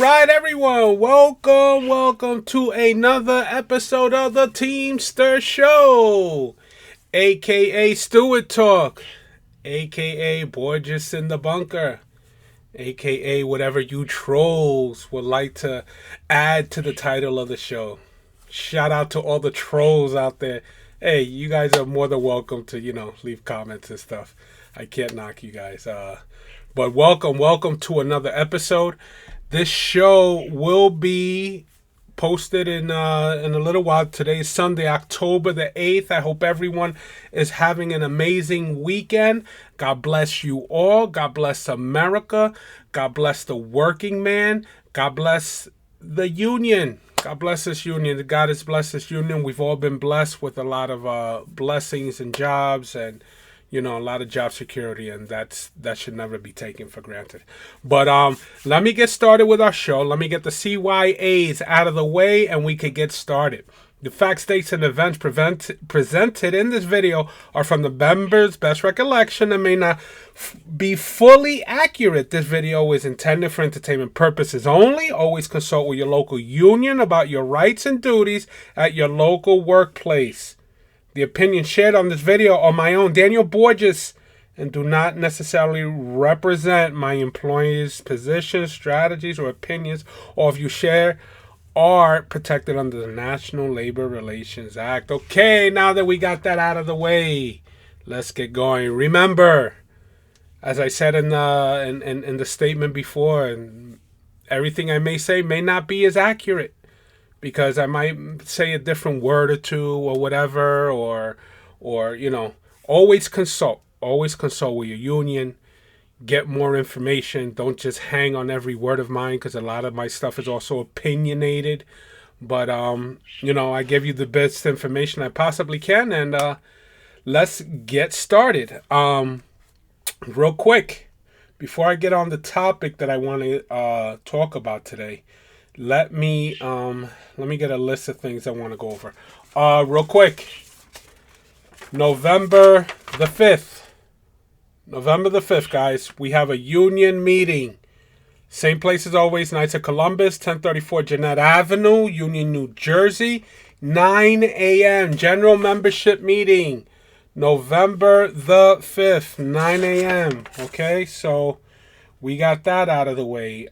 Right, everyone, welcome to another episode of the Team-Stirr Show, aka Stewart Talk, aka Borges in the Bunker, aka whatever you trolls would like to add to the title of the show. Shout out to all the trolls out there. Hey, you guys are more than welcome to, leave comments and stuff. I can't knock you guys. But welcome to another episode. This show will be posted in a little while. Today is Sunday, October the 8th. I hope everyone is having an amazing weekend. God bless you all. God bless America. God bless the working man. God bless the union. God bless this union. God has blessed this union. We've all been blessed with a lot of blessings and jobs and a lot of job security, and that should never be taken for granted. But let me get started with our show. Let me get the CYAs out of the way, and we could get started. The facts, dates, and events presented in this video are from the members' best recollection and may not be fully accurate. This video is intended for entertainment purposes only. Always consult with your local union about your rights and duties at your local workplace. The opinions shared on this video are my own, Daniel Borges, and do not necessarily represent my employer's positions, strategies, or opinions, or if you share are protected under the National Labor Relations Act. Okay, now that we got that out of the way, let's get going. Remember, as I said in the statement before, and everything I may say may not be as accurate, because I might say a different word or two or whatever, or always consult with your union. Get more information. Don't just hang on every word of mine, because a lot of my stuff is also opinionated. But I give you the best information I possibly can, and let's get started. Real quick, before I get on the topic that I want to talk about today, let me get a list of things I want to go over. Real quick. November the 5th, guys. We have a union meeting. Same place as always, Knights of Columbus, 1034 Jeanette Avenue, Union, New Jersey. 9 a.m. General membership meeting. November the 5th, 9 a.m. Okay, so we got that out of the way.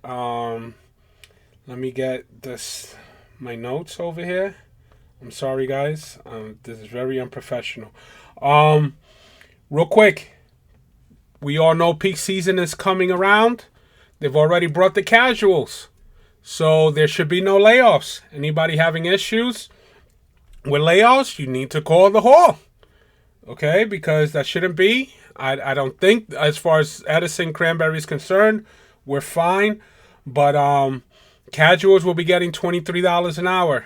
Let me get my notes over here. I'm sorry, guys. This is very unprofessional. Real quick, we all know peak season is coming around. They've already brought the casuals, so there should be no layoffs. Anybody having issues with layoffs, you need to call the hall, okay? Because that shouldn't be. I don't think, as far as Edison Cranberry is concerned, we're fine. But casuals will be getting $23 an hour.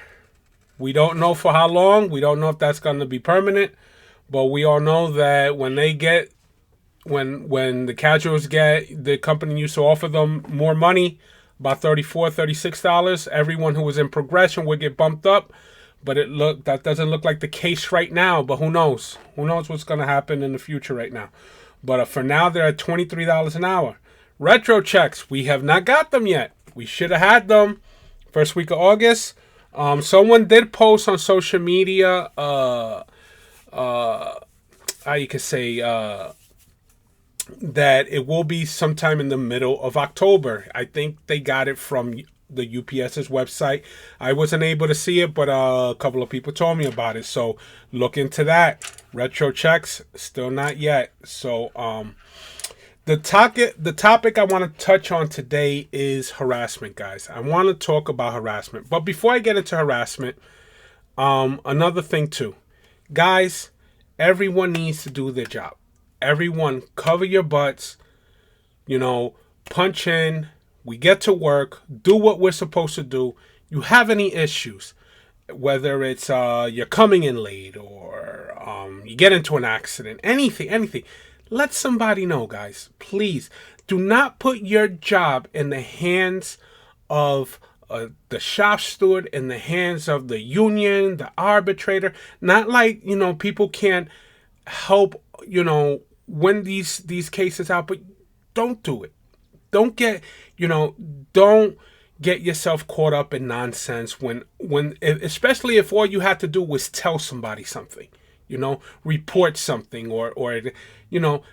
We don't know for how long. We don't know if that's going to be permanent. But we all know that when the casuals get, the company used to offer them more money, about $34, $36. Everyone who was in progression would get bumped up. But that doesn't look like the case right now. But who knows? Who knows what's going to happen in the future right now? But for now, they're at $23 an hour. Retro checks, we have not got them yet. We should have had them first week of August. Someone did post on social media, how you could say, that it will be sometime in the middle of October. I think they got it from the UPS's website. I wasn't able to see it, but a couple of people told me about it. So look into that. Retro checks, still not yet. So, The topic I want to touch on today is harassment, guys. I want to talk about harassment. But before I get into harassment, another thing too. Guys, everyone needs to do their job. Everyone, cover your butts. Punch in. We get to work. Do what we're supposed to do. You have any issues, whether it's you're coming in late or you get into an accident, anything. Let somebody know, guys. Please do not put your job in the hands of the shop steward, in the hands of the union, the arbitrator. Not like, people can't help, win these cases out, but don't do it. Don't get, don't get yourself caught up in nonsense when especially if all you had to do was tell somebody something, report something, or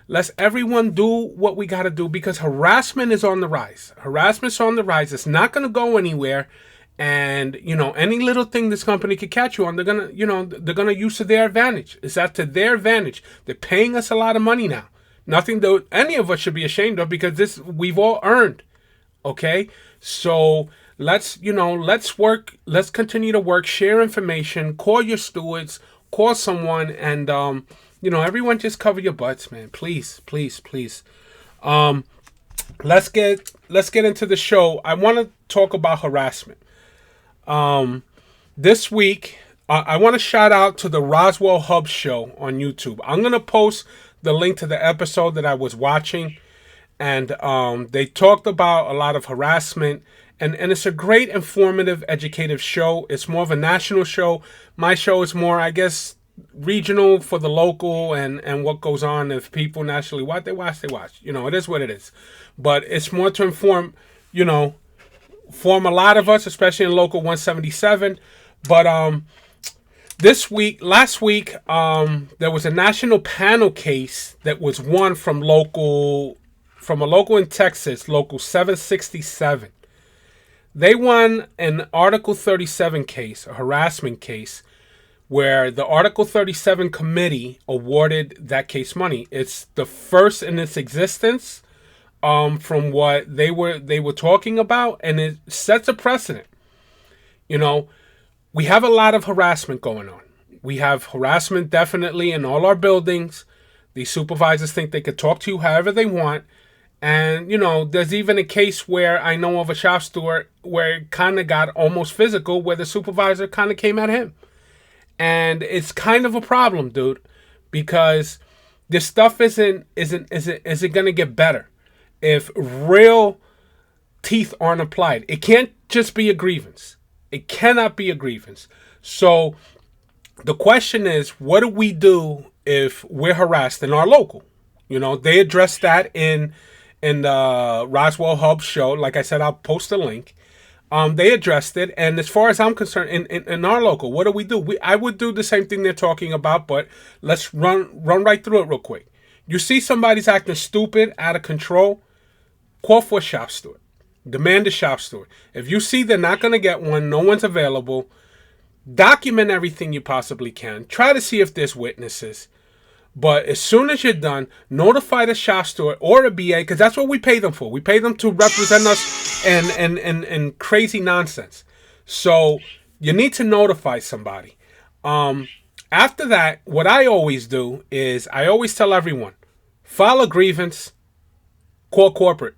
let's everyone do what we got to do, because harassment is on the rise. Harassment's on the rise. It's not going to go anywhere. And, any little thing this company could catch you on, they're going to use to their advantage. It's that to their advantage. They're paying us a lot of money now. Nothing that any of us should be ashamed of, because this we've all earned. Okay? So let's work. Let's continue to work, share information, call your stewards, call someone, and, everyone just cover your butts, man. Please, please, please. Let's get into the show. I want to talk about harassment. This week, I want to shout out to the Roswell Hub show on YouTube. I'm going to post the link to the episode that I was watching, and they talked about a lot of harassment, and it's a great, informative, educative show. It's more of a national show. My show is more, I guess, regional for the local and what goes on. If people nationally watch, they watch. It is what it is. But it's more to inform, form a lot of us, especially in local 177. But last week, there was a national panel case that was won from a local in Texas, local 767. They won an Article 37 case, a harassment case, where the Article 37 committee awarded that case money. It's the first in its existence. From what they were talking about, and it sets a precedent. We have a lot of harassment going on. We have harassment definitely in all our buildings. The supervisors think they could talk to you however they want. And, there's even a case where I know of a shop steward where it kind of got almost physical, where the supervisor kind of came at him. And it's kind of a problem, dude, because this stuff isn't going to get better if real teeth aren't applied. It can't just be a grievance. It cannot be a grievance. So the question is, what do we do if we're harassed in our local? They addressed that in the Roswell Hub show. Like I said, I'll post a link. They addressed it, and as far as I'm concerned, in our local, what do we do? I would do the same thing they're talking about, but let's run right through it real quick. You see somebody's acting stupid, out of control, call for a shop steward. Demand a shop steward. If you see they're not going to get one, no one's available, document everything you possibly can. Try to see if there's witnesses. But as soon as you're done, notify the shop steward or a BA, because that's what we pay them for. We pay them to represent us and crazy nonsense. So you need to notify somebody. After that, what I always do is I always tell everyone, file a grievance, call corporate.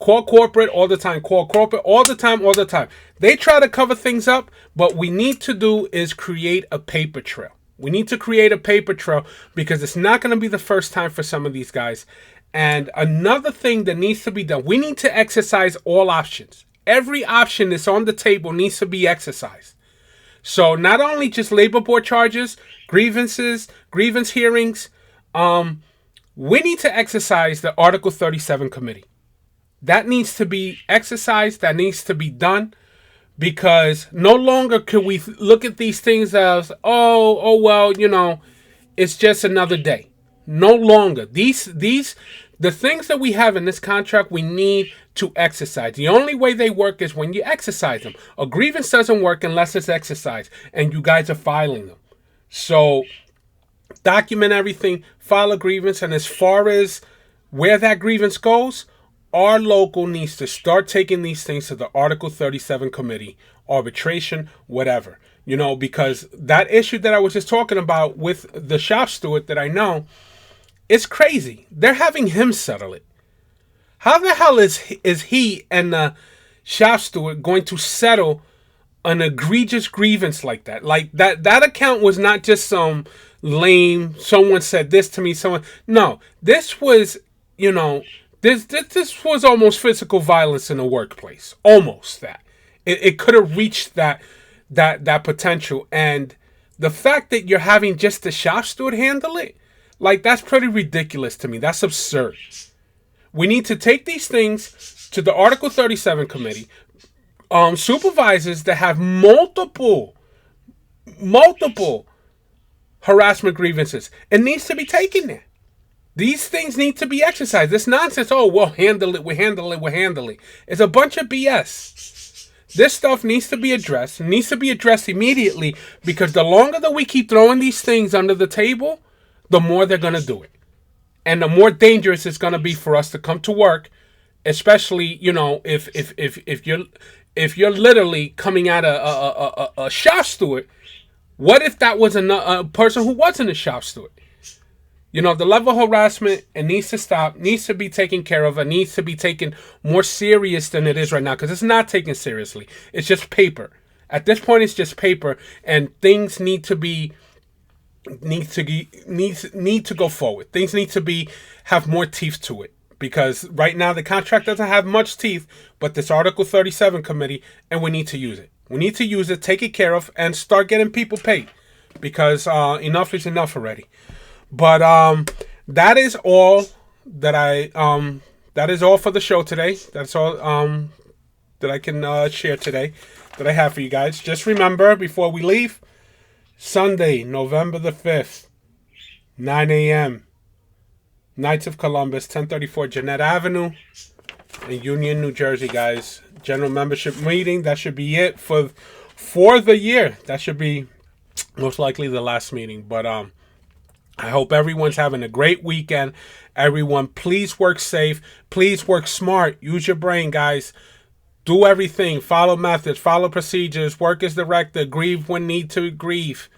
Call corporate all the time. Call corporate all the time. They try to cover things up, but we need to do is create a paper trail. We need to create a paper trail, because it's not going to be the first time for some of these guys. And another thing that needs to be done, we need to exercise all options. Every option that's on the table needs to be exercised. So not only just labor board charges, grievances, grievance hearings, we need to exercise the Article 37 committee. That needs to be exercised. That needs to be done, because no longer can we look at these things as, well, it's just another day. No longer. The things that we have in this contract, we need to exercise. The only way they work is when you exercise them. A grievance doesn't work unless it's exercised, and you guys are filing them. So document everything, file a grievance, and as far as where that grievance goes, our local needs to start taking these things to the Article 37 committee, arbitration, whatever. Because that issue that I was just talking about with the shop steward that I know, it's crazy. They're having him settle it. How the hell is he and the shop steward going to settle an egregious grievance like that? Like that account was not just some lame, someone said this to me, no, this was, This was almost physical violence in the workplace. Almost that. It could have reached that potential. And the fact that you're having just the shop steward handle it, like, that's pretty ridiculous to me. That's absurd. We need to take these things to the Article 37 committee, supervisors that have multiple harassment grievances. It needs to be taken there. These things need to be exercised. This nonsense, oh, we'll handle it. It's a bunch of BS. This stuff needs to be addressed. It needs to be addressed immediately, because the longer that we keep throwing these things under the table, the more they're going to do it. And the more dangerous it's going to be for us to come to work, especially, if you're literally coming at a shop steward. What if that was a person who wasn't a shop steward? The level of harassment, it needs to stop, needs to be taken care of, and needs to be taken more serious than it is right now, because it's not taken seriously. It's just paper. At this point, it's just paper, and things need to go forward. Things need to have more teeth to it, because right now the contract doesn't have much teeth, but this Article 37 committee, and we need to use it. We need to use it, take it care of, and start getting people paid, because enough is enough already. But that is all that is all for the show today. That's all that I can share today that I have for you guys. Just remember, before we leave, Sunday, November the 5th, 9 a.m., Knights of Columbus, 1034 Jeanette Avenue in Union, New Jersey, guys. General membership meeting. That should be it for the year. That should be most likely the last meeting. But I hope everyone's having a great weekend. Everyone, please work safe. Please work smart. Use your brain, guys. Do everything. Follow methods. Follow procedures. Work as directed. Grieve when need to grieve.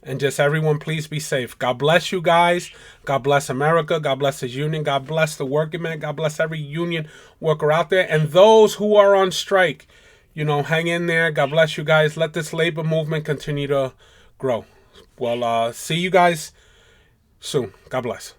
And just everyone, please be safe. God bless you guys. God bless America. God bless the union. God bless the working man. God bless every union worker out there. And those who are on strike, hang in there. God bless you guys. Let this labor movement continue to grow. Well, see you guys soon. God bless.